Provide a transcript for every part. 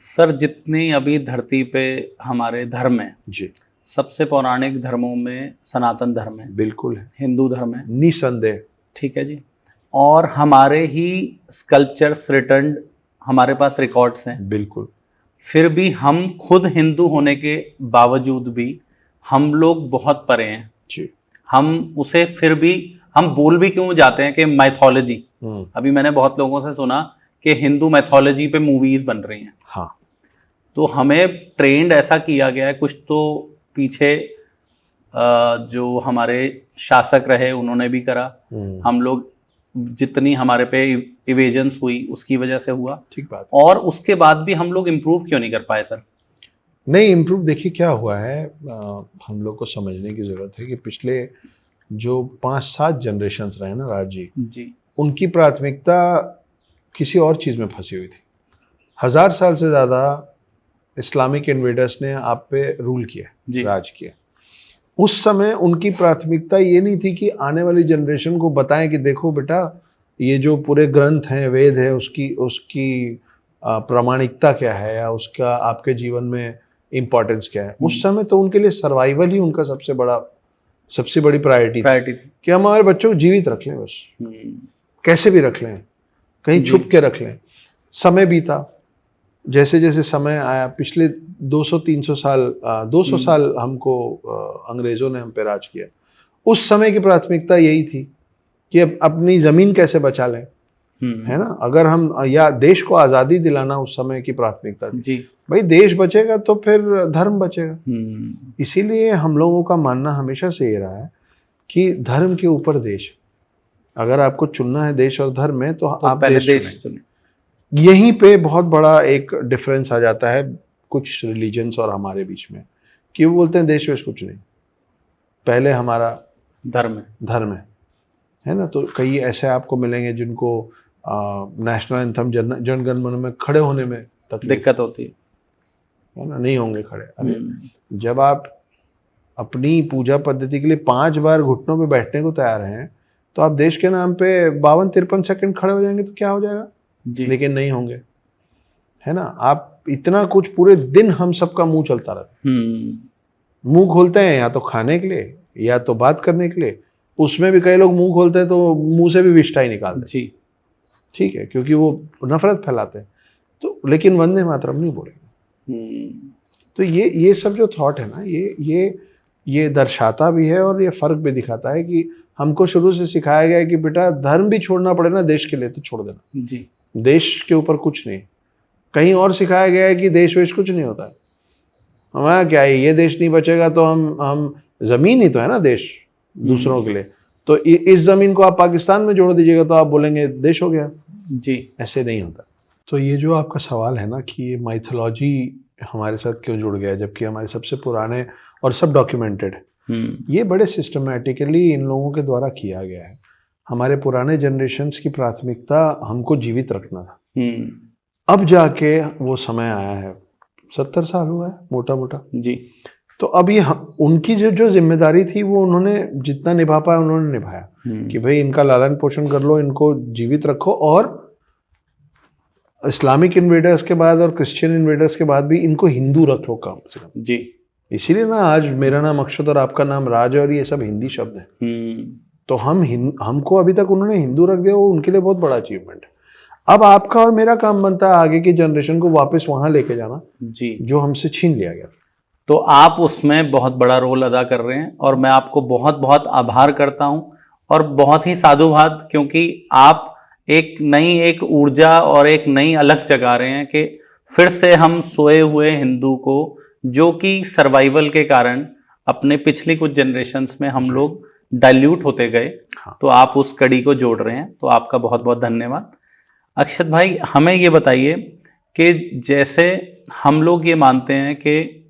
Sir जितनी अभी धरती पे हमारे धर्म है, जी सबसे पौराणिक धर्मों में सनातन धर्म है, बिल्कुल है, हिंदू धर्म है, निसंदेह। ठीक है जी। और हमारे ही स्कल्पचर्स रिटर्न्ड हमारे पास रिकॉर्ड्स हैं। बिल्कुल। फिर भी हम खुद हिंदू होने के बावजूद भी हम लोग बहुत परे हैं। जी हम उसे फिर भी हम बोल भी क्यों जाते हैं कि माइथोलॉजी। अभी मैंने बहुत लोगों से सुना कि हिंदू मैथोलॉजी पे मूवीज बन रही हैं। हाँ तो हमें ट्रेंड ऐसा किया गया है, कुछ तो पीछे जो हमारे शासक रहे उन्होंने भी करा, हम लोग जितनी हमारे पे इवेजन्स हुई उसकी वजह से हुआ। ठीक बात। और उसके बाद भी हम लोग इम्प्रूव क्यों नहीं कर पाए सर? नहीं इम्प्रूव, देखिए क्या हुआ है, हम लोग को समझने की ज़रूरत है कि पिछले जो 5-7 जनरेशन्स रहे ना राज जी, उनकी प्राथमिकता किसी और चीज़ में फंसी हुई थी। 1000 साल से ज़्यादा इस्लामिक इन्वेडर्स ने आप पे रूल किया, राज किया। उस समय उनकी प्राथमिकता ये नहीं थी कि आने वाली जनरेशन को बताएं कि देखो बेटा ये जो पूरे ग्रंथ हैं, वेद है, उसकी प्रामाणिकता क्या है या उसका आपके जीवन में इम्पोर्टेंस क्या है। उस समय तो उनके लिए सर्वाइवल ही उनका सबसे बड़ी प्रायोरिटी थी कि हम हमारे बच्चों को जीवित रख लें, बस कैसे भी रख लें, कहीं छुप के रख लें। समय बीता, जैसे जैसे समय आया, पिछले 200-300 साल 200 साल हमको अंग्रेज़ों ने हम पे राज किया। उस समय की प्राथमिकता यही थी कि अब अपनी ज़मीन कैसे बचा लें, है ना। अगर हम या देश को आज़ादी दिलाना उस समय की प्राथमिकता थी जी। भाई देश बचेगा तो फिर धर्म बचेगा। इसीलिए हम लोगों का मानना हमेशा से ये रहा है कि धर्म के ऊपर देश। अगर आपको चुनना है देश और धर्म में तो आप पहले देश चुनें। यहीं पे बहुत बड़ा एक डिफरेंस आ जाता है कुछ रिलीजन्स और हमारे बीच में, कि वो बोलते हैं देश वेश कुछ नहीं, पहले हमारा धर्म है ना। तो कई ऐसे आपको मिलेंगे जिनको नेशनल एंथम जन गण मन में खड़े होने में दिक्कत होती है ना, नहीं होंगे खड़े। अरे जब आप अपनी पूजा पद्धति के लिए 5 बार घुटनों पे बैठने को तैयार हैं तो आप देश के नाम पे 52-53 सेकंड खड़े हो जाएंगे तो क्या हो जाएगा जी। लेकिन नहीं होंगे, है ना। आप इतना कुछ पूरे दिन हम सबका मुंह चलता रहता है, मुंह खोलते हैं या तो खाने के लिए या तो बात करने के लिए। उसमें भी कई लोग मुंह खोलते हैं तो मुंह से भी विष्टाई निकालते जी, ठीक है, क्योंकि वो नफरत फैलाते हैं। तो लेकिन वंदे मातरम नहीं बोलेंगे। तो ये सब जो थॉट है ना, ये दर्शाता भी है और ये फर्क भी दिखाता है कि हमको शुरू से सिखाया गया है कि बेटा धर्म भी छोड़ना पड़े ना देश के लिए तो छोड़ देना जी, देश के ऊपर कुछ नहीं। कहीं और सिखाया गया है कि देश वेश कुछ नहीं होता है। हमारा क्या है, ये देश नहीं बचेगा तो हम जमीन ही तो है ना देश दूसरों के लिए। तो इस जमीन को आप पाकिस्तान में जोड़ दीजिएगा तो आप बोलेंगे देश हो गया जी, ऐसे नहीं होता। तो ये जो आपका सवाल है ना कि ये माइथोलॉजी हमारे साथ क्यों जुड़ गया है जबकि हमारे सबसे पुराने और सब डॉक्यूमेंटेड है, ये बड़े सिस्टमैटिकली इन लोगों के द्वारा किया गया है। हमारे पुराने जनरेशन्स की प्राथमिकता हमको जीवित रखना था। अब जाके वो समय आया है, 70 साल हुआ है मोटा मोटा जी। तो अब ये उनकी जो जिम्मेदारी थी वो उन्होंने जितना निभा पाया उन्होंने निभाया कि भाई इनका लालन पोषण कर लो, इनको जीवित रखो। और इस्लामिक इन्वेडर्स के बाद और क्रिश्चियन इन्वेडर्स के बाद भी इनको हिंदू रख लो कम से कम जी। इसीलिए ना आज मेरा नाम अक्षत और आपका नाम राज और ये सब हिंदी शब्द है। तो हमको अभी तक उन्होंने हिंदू रख दिया, वो उनके लिए बहुत बड़ा अचीवमेंट है। अब आपका और मेरा काम बनता है आगे की जनरेशन को वापस वहां लेके जाना जी, जो हमसे छीन लिया गया। तो आप उसमें बहुत बड़ा रोल अदा कर रहे हैं और मैं आपको बहुत बहुत आभार करता हूं और बहुत ही साधुवाद, क्योंकि आप एक ऊर्जा और एक नई अलग जगा रहे हैं कि फिर से हम सोए हुए हिंदू को, जो कि सर्वाइवल के कारण अपने पिछली कुछ जनरेशन्स में हम लोग डाइल्यूट होते गए, तो आप उस कड़ी को जोड़ रहे हैं। तो आपका बहुत बहुत धन्यवाद। अक्षत भाई, हमें ये बताइए कि जैसे हम लोग ये मानते हैं कि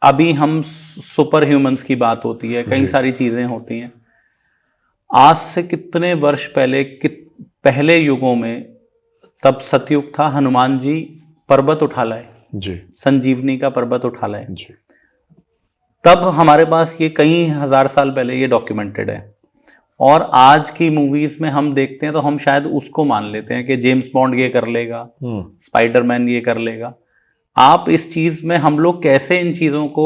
अभी हम सुपर ह्यूमंस की बात होती है, कई सारी चीजें होती हैं। आज से कितने वर्ष पहले युगों में, तब सतयुग था, हनुमान जी पर्वत उठा लाए जी, संजीवनी का पर्वत उठा लाए जी। तब हमारे पास ये कई हजार साल पहले ये डॉक्यूमेंटेड है। और आज की मूवीज में हम देखते हैं तो हम शायद उसको मान लेते हैं कि जेम्स बॉन्ड ये कर लेगा, स्पाइडरमैन ये कर लेगा। आप इस चीज में हम लोग कैसे इन चीजों को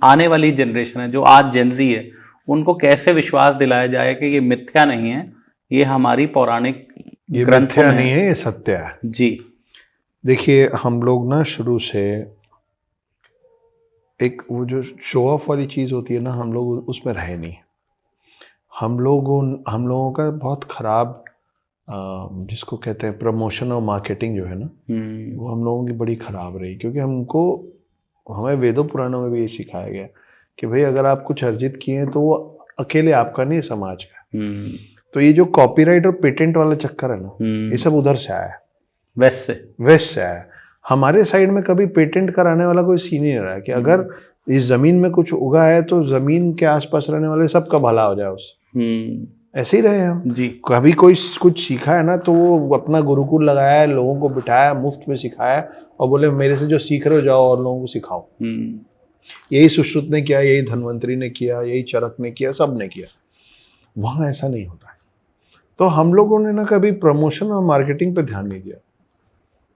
आने वाली जनरेशन है जो आज जेनजी है उनको कैसे विश्वास दिलाया जाए कि ये मिथ्या नहीं है, ये हमारी पौराणिक ये ग्रंथों मिथ्या में नहीं है, ये सत्य है। जी। देखिए हम लोग ना शुरू से एक वो जो शो ऑफ वाली चीज होती है ना, हम लोग उसमें रहे नहीं। हम लोगों का बहुत खराब जिसको कहते हैं प्रमोशन और मार्केटिंग जो है ना, वो हम लोगों की बड़ी खराब रही, क्योंकि हमें वेदों पुराणों में भी ये सिखाया गया कि भाई अगर आप कुछ अर्जित किए हैं तो वो अकेले आपका नहीं, समाज का। तो ये जो कॉपीराइट और पेटेंट वाला चक्कर है ना, ये सब उधर से आया है, वेस्ट से आया है। हमारे साइड में कभी पेटेंट कराने वाला कोई सीन ही नहीं रहा है कि अगर इस जमीन में कुछ उगा है तो जमीन के आसपास रहने वाले सबका भला हो जाए उससे। ऐसे ही रहे हम जी। कभी कोई कुछ सीखा है ना तो वो अपना गुरुकुल लगाया है, लोगों को बिठाया, मुफ्त में सिखाया और बोले मेरे से जो सीख रहे हो जाओ और लोगों को सिखाओ। यही सुश्रुत ने किया, यही धन्वंतरी ने किया, यही चरक ने किया, सब ने किया। वहां ऐसा नहीं होता है। तो हम लोगों ने ना कभी प्रमोशन और मार्केटिंग पे ध्यान नहीं दिया,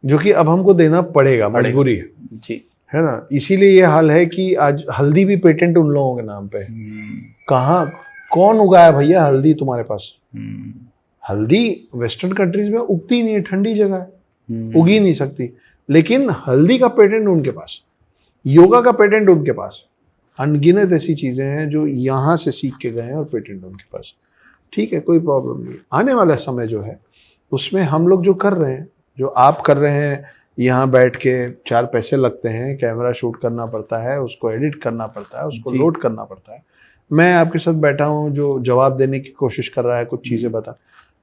जो कि अब हमको देना पड़ेगा, मजबूरी है जी, है ना। इसीलिए ये हाल है कि आज हल्दी भी पेटेंट उन लोगों के नाम पे है। कहाँ कौन उगाया भैया हल्दी तुम्हारे पास? हल्दी वेस्टर्न कंट्रीज में उगती नहीं है, ठंडी जगह है, उगी नहीं सकती, लेकिन हल्दी का पेटेंट उनके पास, योगा का पेटेंट उनके पास। अनगिनत ऐसी चीजें हैं जो यहाँ से सीख के गए हैं और पेटेंट उनके पास। ठीक है, कोई प्रॉब्लम नहीं। आने वाला समय जो है उसमें हम लोग जो कर रहे हैं, जो आप कर रहे हैं, यहाँ बैठ के 4 पैसे लगते हैं, कैमरा शूट करना पड़ता है, उसको एडिट करना पड़ता है, उसको लोड करना पड़ता है। मैं आपके साथ बैठा हूँ जो जवाब देने की कोशिश कर रहा है, कुछ चीज़ें बता,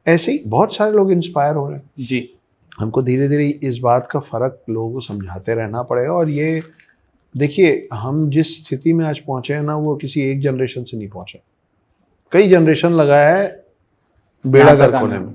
ऐसे ही बहुत सारे लोग इंस्पायर हो रहे हैं जी। हमको धीरे धीरे इस बात का फ़र्क लोगों को समझाते रहना पड़ेगा। और ये देखिए हम जिस स्थिति में आज पहुँचे हैं ना, वो किसी एक जनरेशन से नहीं पहुँचे, कई जनरेशन लगा है बेड़ा गर्क होने में।